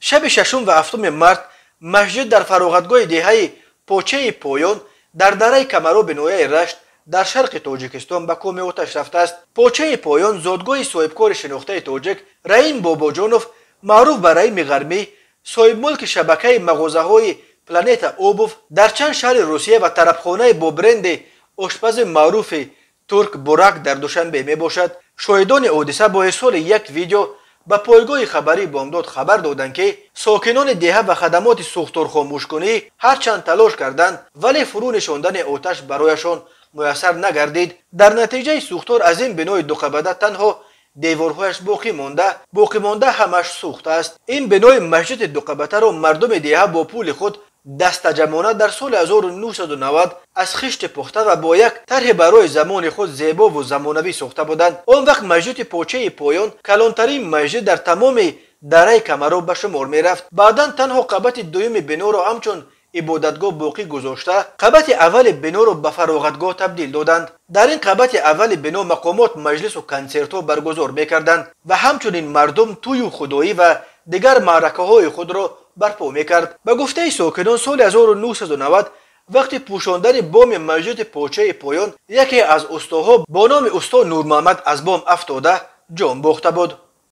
شب 6 و 7 март масҷид дар фароғатгоҳи деҳаи Почаи Поён дар дараи Камаро бинояи Рашт дар шарқи Тоҷикистон ба кӯми оташ рафтааст. Почаи Поён зодгоҳи соҳибкори шинохтаи тоҷик Раим Бобоҷонов, маъруф ба Раими Ғармӣ, соҳибмулки шабакаи мағозаҳои Планета Обув дар чанд шаҳри Русия ва тарабхонаи бо бренди ошпази маъруфи Турк Бурак дар Душанбе мебошад. Шоҳидони ҳодиса бо ирсоли як видео ба пойгоҳи хабарии Бомдод хабар доданд ки сокинони деҳа ва хадамоти сӯхторхомӯшкунӣ ҳарчанд талош карданд, вале фурӯ нишондани оташ барояшон муяссар нагардид. Дар натиҷаи сӯхтор аз ин бинои дуқабада танҳо деворҳояш боқӣ монда ҳамаш сӯхтааст. Ин бинои масҷиди дуқабатаро мардуми деҳа бо пули худ дастаҷамона дар соли 1990 аз хишти пухта ва бо як тарҳи барои замони худ зебову замонавӣ сохта буданд. Он вақт масҷиди Почаи Поён калонтарин масҷид дар тамоми дараи Камаро ба шумор мерафт. Баъдан танҳо қабати дуюми биноро ҳамчун ибодатгоҳ боқӣ гузошта, қабати аввали биноро ба фароғатгоҳ табдил доданд. Дар ин қабати аввали бино мақомот маҷлису консертҳо баргузор мекарданд ва ҳамчунин мардум тӯю худоӣ ва дигар маъракаҳои худро барпо мекард. Ба гуфтаи сокинон соли 1990 вақти пӯшондани боми масҷиди Почаи Поён яке аз устоҳо бо номи усто Нурмуҳаммад аз бом афтода ҷон бохта буд.